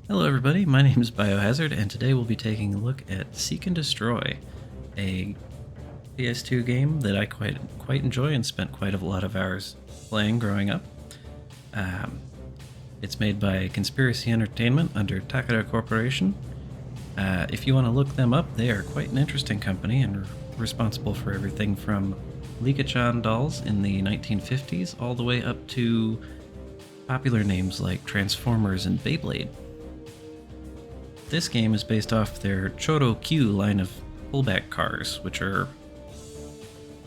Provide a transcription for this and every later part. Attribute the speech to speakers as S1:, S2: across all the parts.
S1: Hello everybody, my name is Biohazard, and today we'll be taking a look at Seek and Destroy, a PS2 game that I quite enjoy and spent quite a lot of hours playing growing up. Um, it's made by Conspiracy Entertainment under Takara Corporation. If you want to look them up, they are quite an interesting company and are responsible for everything from Liga-chan dolls in the 1950s all the way up to popular names like Transformers and Beyblade. This game is based off their Choro Q line of pullback cars, which are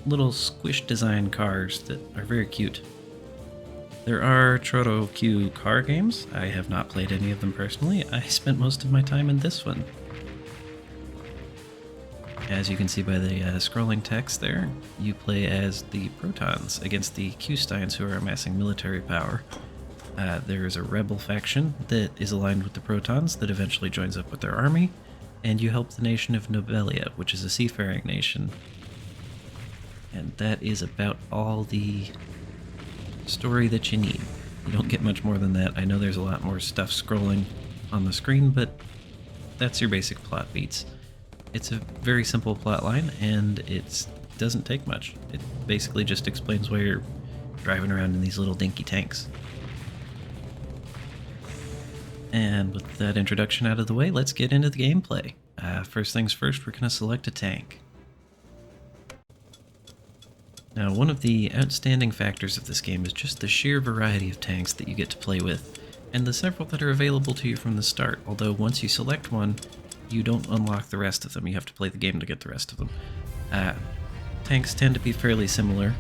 S1: little squish design cars that are very cute. There are Choro Q car games. I have not played any of them personally. I spent most of my time in this one. As you can see by the scrolling text there, you play as the Protons against the Q-Steins, who are amassing military power. There is a rebel faction that is aligned with the Protons that eventually joins up with their army, and you help the nation of Nobelia, which is a seafaring nation. And that is about all the story that you need. You don't get much more than that. I know there's a lot more stuff scrolling on the screen, but that's your basic plot beats. It's a very simple plot line, and it doesn't take much. It basically just explains why you're driving around in these little dinky tanks. And with that introduction out of the way, let's get into the gameplay. First things first, we're going to select a tank. Now, one of the outstanding factors of this game is just the sheer variety of tanks that you get to play with, and the several that are available to you from the start, although once you select one, you don't unlock the rest of them. You have to play the game to get the rest of them. Tanks tend to be fairly similar,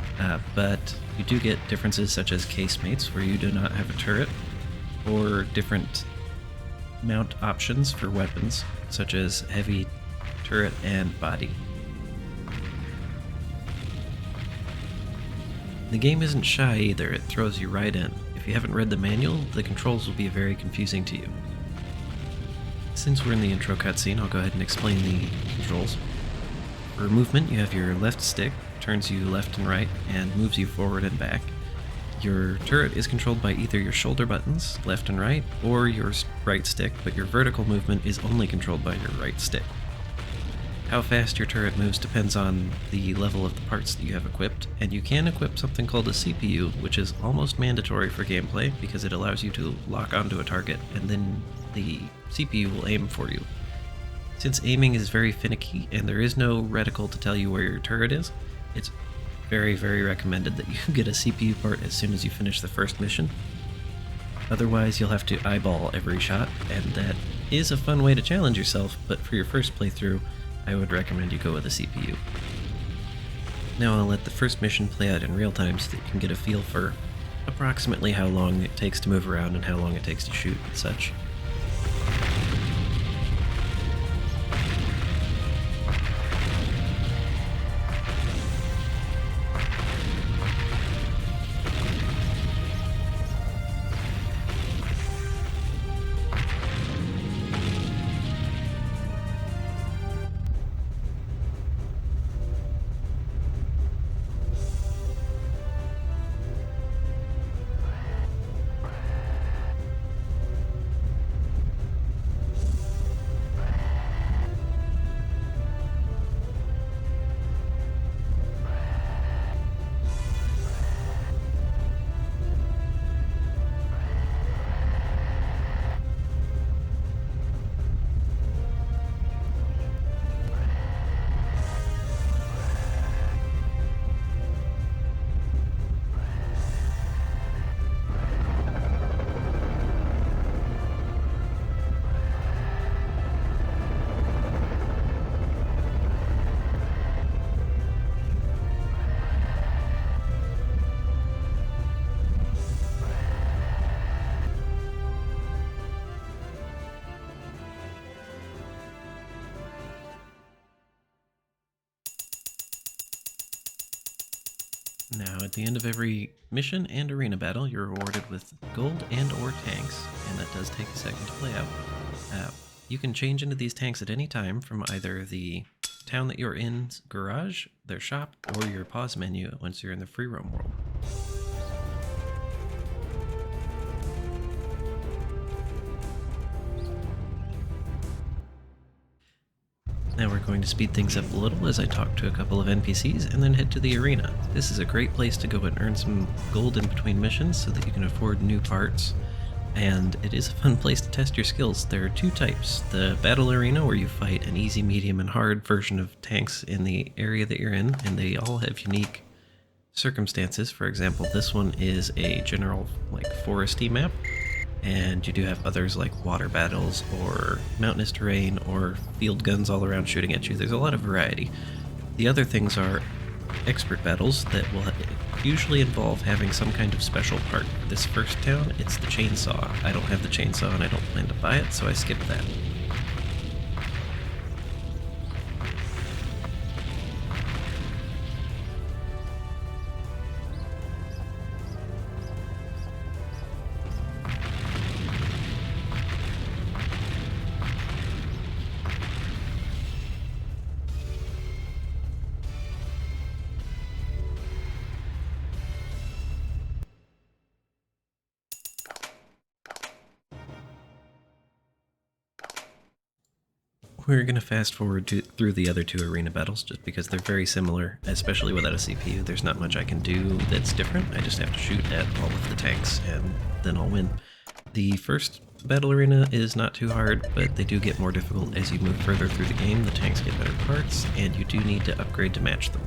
S1: but you do get differences such as casemates, where you do not have a turret, or different mount options for weapons, such as heavy, turret, and body. The game isn't shy either, it throws you right in. If you haven't read the manual, the controls will be very confusing to you. Since we're in the intro cutscene, I'll go ahead and explain the controls. For movement, you have your left stick, turns you left and right, and moves you forward and back. Your turret is controlled by either your shoulder buttons, left and right, or your right stick, but your vertical movement is only controlled by your right stick. How fast your turret moves depends on the level of the parts that you have equipped, and you can equip something called a CPU, which is almost mandatory for gameplay because it allows you to lock onto a target, and then the CPU will aim for you. Since aiming is very finicky, and there is no reticle to tell you where your turret is, it's very recommended that you get a CPU part as soon as you finish the first mission. Otherwise, you'll have to eyeball every shot, and that is a fun way to challenge yourself, but for your first playthrough, I would recommend you go with a CPU. Now I'll let the first mission play out in real time so that you can get a feel for approximately how long it takes to move around and how long it takes to shoot and such. Now, at the end of every mission and arena battle, you're rewarded with gold and or tanks, and that does take a second to play out. You can change into these tanks at any time from either the town that you're in's garage, their shop, or your pause menu once you're in the free roam world. Now we're going to speed things up a little as I talk to a couple of NPCs and then head to the arena. This is a great place to go and earn some gold in between missions so that you can afford new parts. And it is a fun place to test your skills. There are two types. The battle arena, where you fight an easy, medium, and hard version of tanks in the area that you're in, and they all have unique circumstances. For example, this one is a general, like, foresty map, and you do have others like water battles or mountainous terrain or field guns all around shooting at you. There's a lot of variety. The other things are expert battles that will usually involve having some kind of special part. This first town, it's the chainsaw. I don't have the chainsaw and I don't plan to buy it, so I skipped that. We're going to fast forward through the other two arena battles just because they're very similar, especially without a CPU. There's not much I can do that's different. I just have to shoot at all of the tanks and then I'll win. The first battle arena is not too hard, but they do get more difficult as you move further through the game. The tanks get better parts, and you do need to upgrade to match them.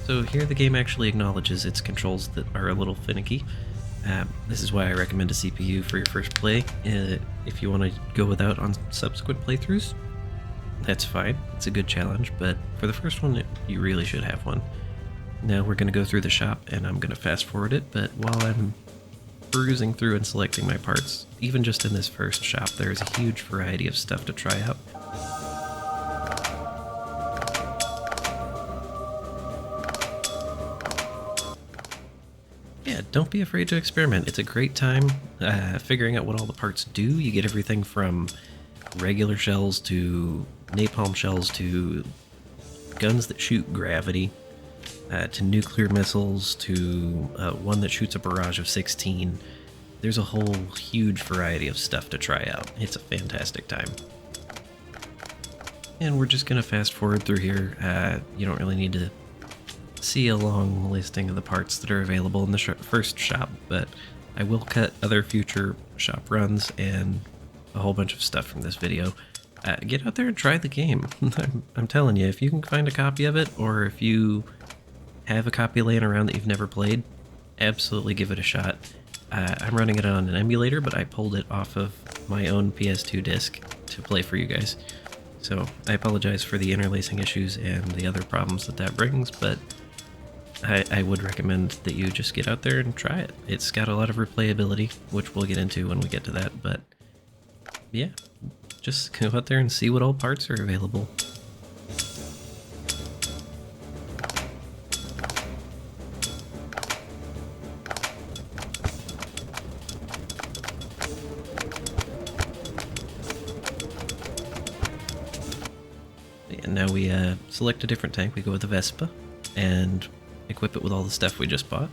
S1: So here the game actually acknowledges its controls that are a little finicky. This is why I recommend a CPU for your first play. If you want to go without on subsequent playthroughs, that's fine. It's a good challenge, but for the first one, you really should have one. Now we're going to go through the shop, and I'm going to fast forward it, but while I'm perusing through and selecting my parts, even just in this first shop, there is a huge variety of stuff to try out. Yeah, don't be afraid to experiment. It's a great time figuring out what all the parts do. You get everything from regular shells to napalm shells to guns that shoot gravity to nuclear missiles to one that shoots a barrage of 16. There's a whole huge variety of stuff to try out. It's a fantastic time. And we're just going to fast forward through here. You don't really need to see a long listing of the parts that are available in the first shop, but I will cut other future shop runs and a whole bunch of stuff from this video. Get out there and try the game. I'm telling you, if you can find a copy of it, or if you have a copy laying around that you've never played, absolutely give it a shot. I'm running it on an emulator, but I pulled it off of my own PS2 disc to play for you guys. So I apologize for the interlacing issues and the other problems that brings, but I would recommend that you just get out there and try it. It's got a lot of replayability, which we'll get into when we get to that, but yeah, just go out there and see what all parts are available. And now we select a different tank. We go with the Vespa and equip it with all the stuff we just bought,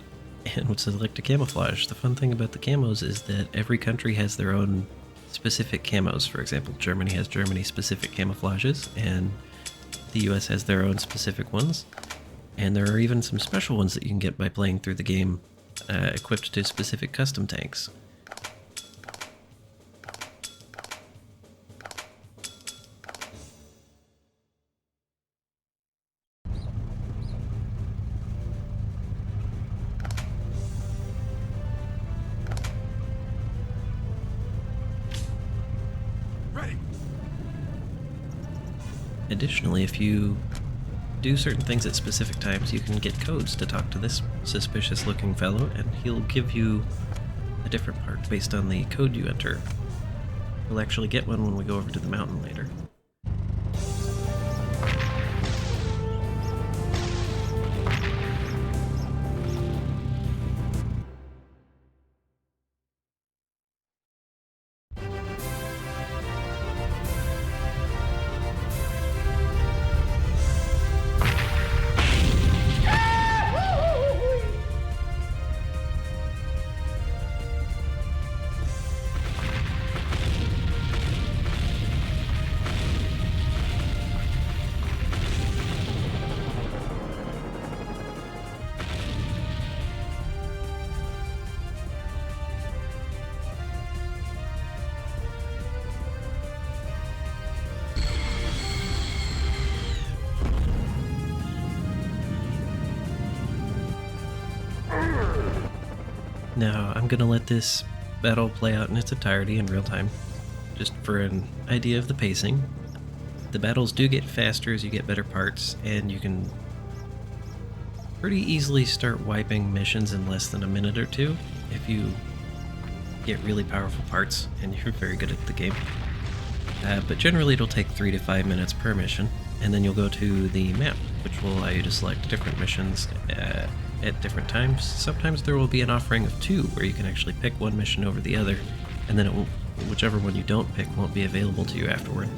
S1: and we'll select a camouflage. The fun thing about the camos is that every country has their own specific camos. For example, Germany has Germany-specific camouflages, and the US has their own specific ones. And there are even some special ones that you can get by playing through the game, equipped to specific custom tanks. Additionally, if you do certain things at specific times, you can get codes to talk to this suspicious looking fellow, and he'll give you a different part based on the code you enter. We'll actually get one when we go over to the mountain later. Now, I'm gonna let this battle play out in its entirety in real time, just for an idea of the pacing. The battles do get faster as you get better parts, and you can pretty easily start wiping missions in less than a minute or two if you get really powerful parts and you're very good at the game. But generally it'll take 3 to 5 minutes per mission, and then you'll go to the map, which will allow you to select different missions at different times. Sometimes there will be an offering of 2 where you can actually pick one mission over the other, and then whichever one you don't pick won't be available to you afterward.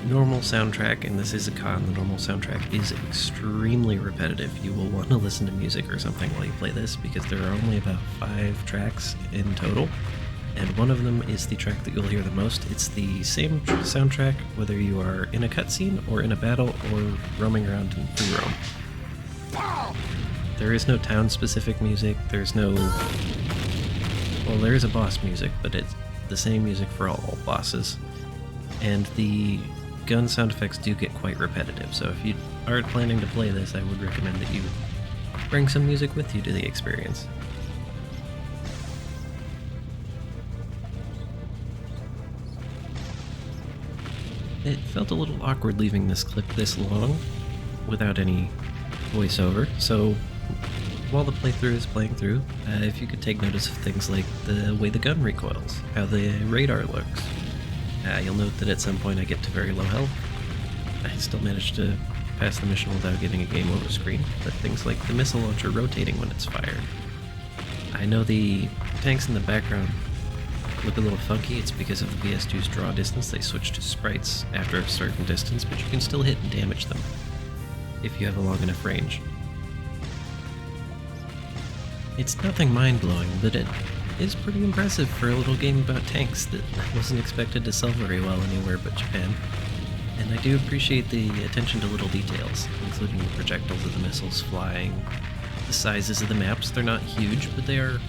S1: Normal soundtrack, and this is a con, the normal soundtrack is extremely repetitive. You will want to listen to music or something while you play this, because there are only about 5 tracks in total, and one of them is the track that you'll hear the most. It's the same soundtrack whether you are in a cutscene or in a battle or roaming around in free roam. There is no town-specific music, there's no... well, there is a boss music, but it's the same music for all bosses. And the gun sound effects do get quite repetitive, so if you are planning to play this, I would recommend that you bring some music with you to the experience. It felt a little awkward leaving this clip this long without any voiceover, so while the playthrough is playing through, if you could take notice of things like the way the gun recoils, how the radar looks. You'll note that at some point I get to very low health. I still managed to pass the mission without getting a game over screen, but things like the missile launcher rotating when it's fired. I know the tanks in the background look a little funky. It's because of the PS2's draw distance. They switch to sprites after a certain distance, but you can still hit and damage them if you have a long enough range. It's nothing mind-blowing, but it is pretty impressive for a little game about tanks that wasn't expected to sell very well anywhere but Japan. And I do appreciate the attention to little details, including the projectiles of the missiles flying, the sizes of the maps. They're not huge, but they are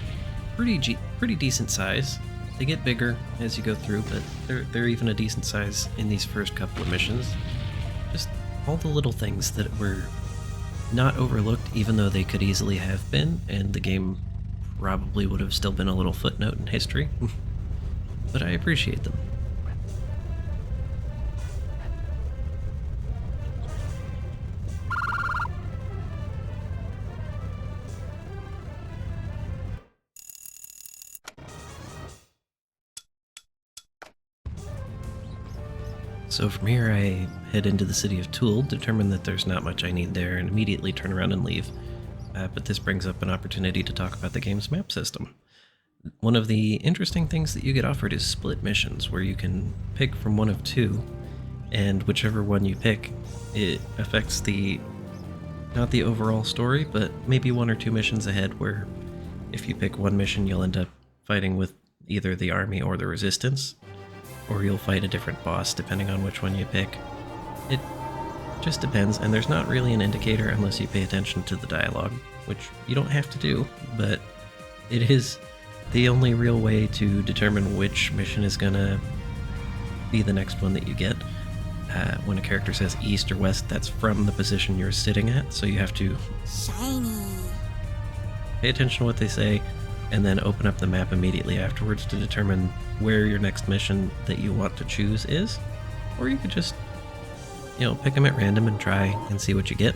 S1: pretty decent size. They get bigger as you go through, but they're even a decent size in these first couple of missions. Just all the little things that were not overlooked, even though they could easily have been, and the game probably would have still been a little footnote in history. But I appreciate them. So from here I head into the city of Toul, determine that there's not much I need there, and immediately turn around and leave. But this brings up an opportunity to talk about the game's map system. One of the interesting things that you get offered is split missions, where you can pick from one of 2, and whichever one you pick, it affects not the overall story, but maybe 1 or 2 missions ahead, where if you pick one mission you'll end up fighting with either the army or the resistance, or you'll fight a different boss depending on which one you pick. It just depends, and there's not really an indicator unless you pay attention to the dialogue, which you don't have to do, but it is the only real way to determine which mission is gonna be the next one that you get. When a character says east or west, that's from the position you're sitting at, so you have to pay attention to what they say, and then open up the map immediately afterwards to determine where your next mission that you want to choose is. Or you could just, pick them at random and try and see what you get.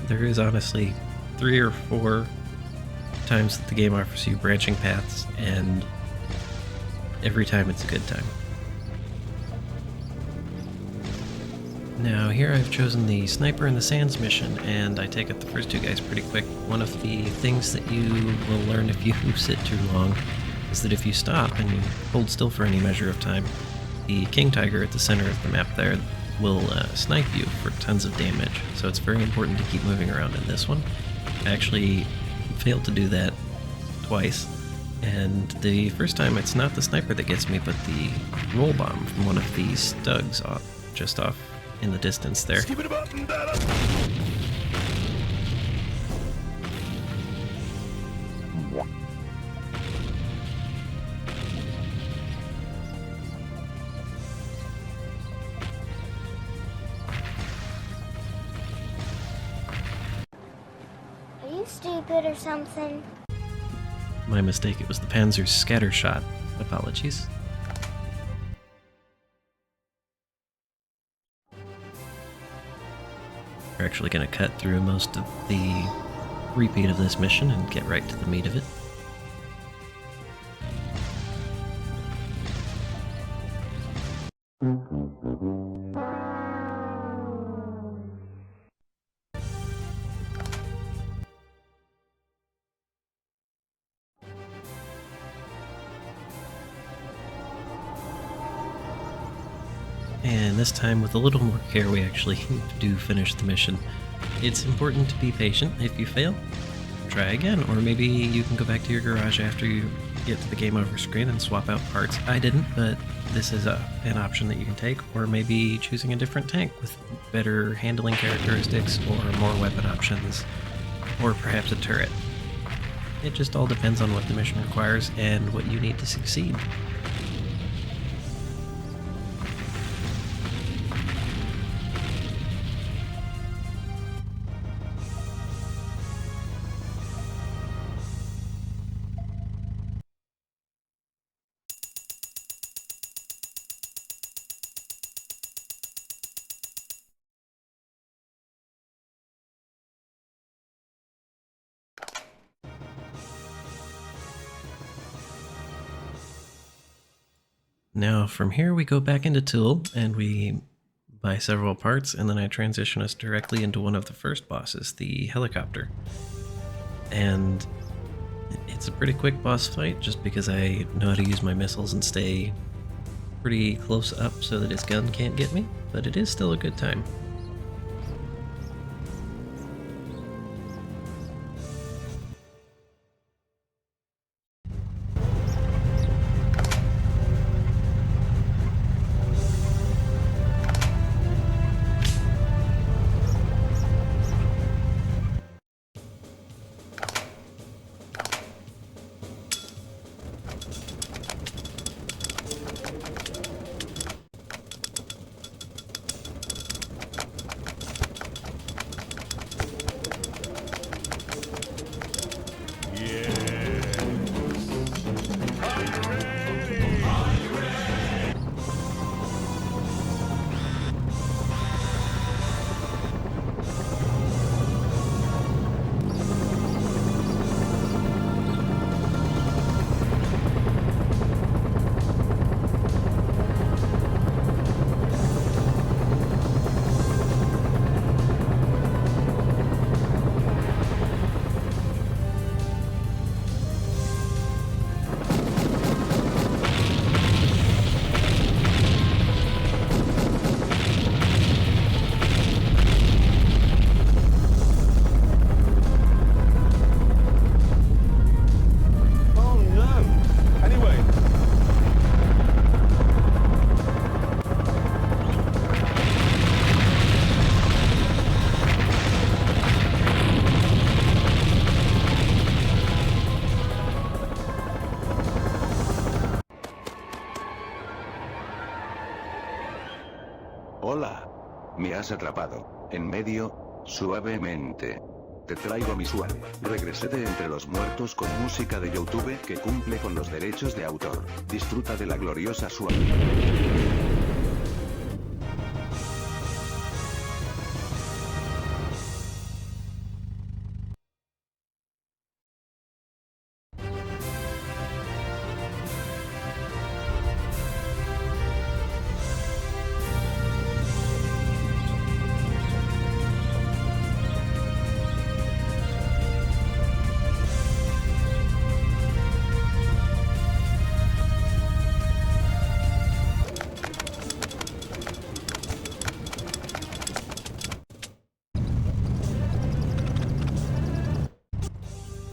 S1: There is honestly 3 or 4 times that the game offers you branching paths, and every time it's a good time. Now here I've chosen the Sniper in the Sands mission, and I take out the first 2 guys pretty quick. One of the things that you will learn if you sit too long is that if you stop and you hold still for any measure of time, the King Tiger at the center of the map there will snipe you for tons of damage, so it's very important to keep moving around in this one. I actually failed to do that twice, and the first time it's not the sniper that gets me, but the roll bomb from one of these Stugs just off in the distance there.
S2: Are you stupid or something?
S1: My mistake, it was the Panzer's scatter shot. Apologies. We're actually going to cut through most of the repeat of this mission and get right to the meat of it. And this time, with a little more care, we actually do finish the mission. It's important to be patient. If you fail, try again, or maybe you can go back to your garage after you get to the game over screen and swap out parts. I didn't, but this is an option that you can take, or maybe choosing a different tank with better handling characteristics or more weapon options, or perhaps a turret. It just all depends on what the mission requires and what you need to succeed. Now from here we go back into Tool and we buy several parts, and then I transition us directly into one of the first bosses, the helicopter. And it's a pretty quick boss fight just because I know how to use my missiles and stay pretty close up so that his gun can't get me, but it is still a good time.
S2: Hola. Me has atrapado. En medio, suavemente. Te traigo mi suave. Regresé de entre los muertos con música de YouTube que cumple con los derechos de autor. Disfruta de la gloriosa suave.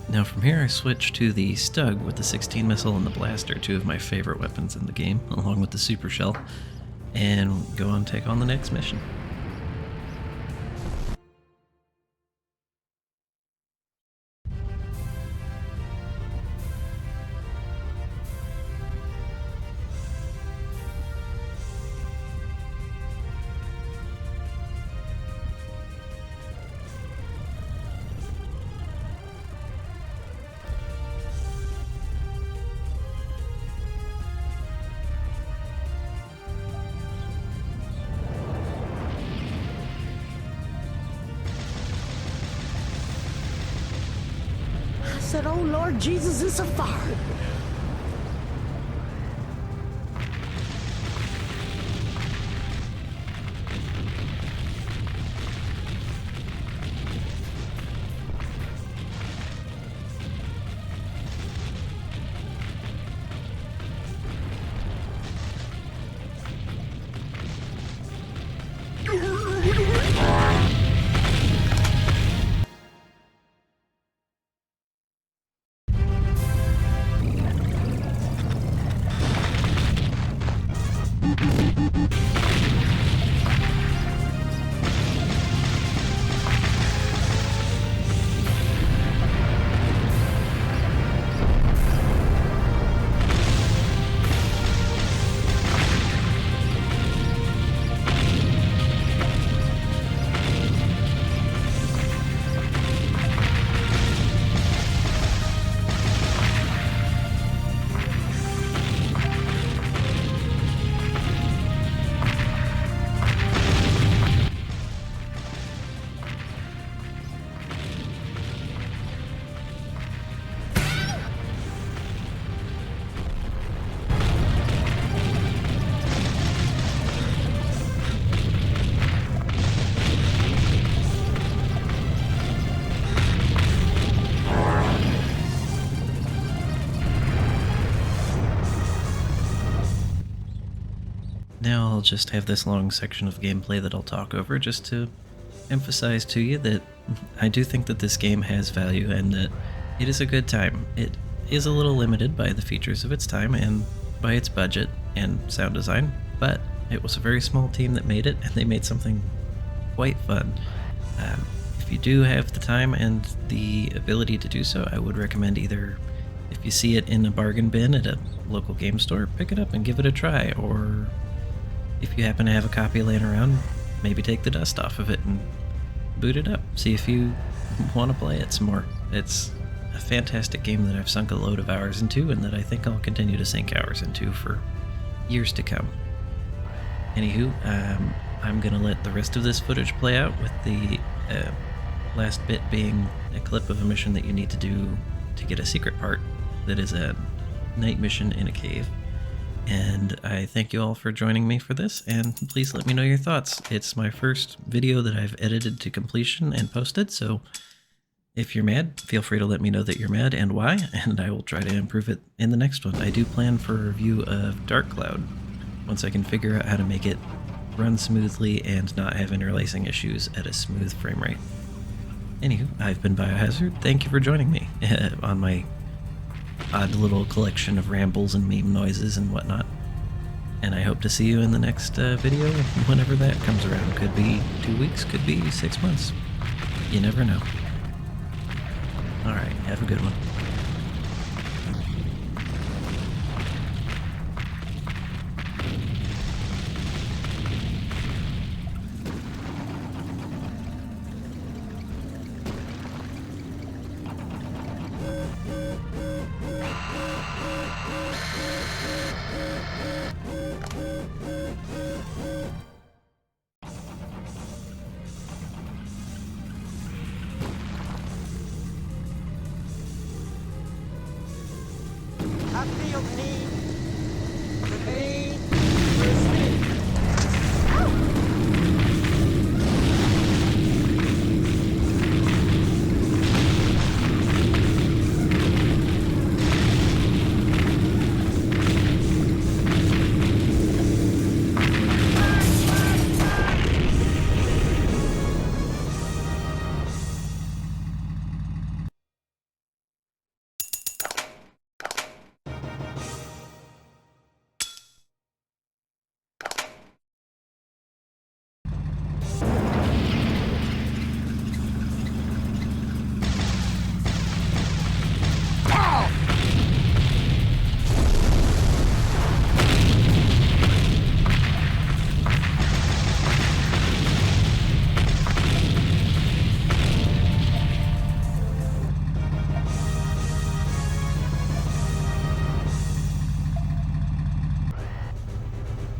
S1: Now from here I switch to the Stug with the 16 missile and the blaster, two of my favorite weapons in the game, along with the super shell, and go on take on the next mission.
S3: said, "Oh Lord Jesus, it's a fire."
S1: Now I'll just have this long section of gameplay that I'll talk over just to emphasize to you that I do think that this game has value and that it is a good time. It is a little limited by the features of its time and by its budget and sound design, but it was a very small team that made it, and they made something quite fun. If you do have the time and the ability to do so, I would recommend either, if you see it in a bargain bin at a local game store, pick it up and give it a try, or if you happen to have a copy laying around, maybe take the dust off of it and boot it up. See if you want to play it some more. It's a fantastic game that I've sunk a load of hours into, and that I think I'll continue to sink hours into for years to come. Anywho, I'm going to let the rest of this footage play out, with the last bit being a clip of a mission that you need to do to get a secret part that is a night mission in a cave. And I thank you all for joining me for this, and please let me know your thoughts. It's my first video that I've edited to completion and posted, so if you're mad, feel free to let me know that you're mad and why, and I will try to improve it in the next one. I do plan for a review of Dark Cloud, once I can figure out how to make it run smoothly and not have interlacing issues at a smooth frame rate. Anywho, I've been Biohazard. Thank you for joining me on my odd little collection of rambles and meme noises and whatnot. And I hope to see you in the next video, whenever that comes around. Could be 2 weeks, could be 6 months. You never know. Alright, have a good one.
S3: I feel pain, the pain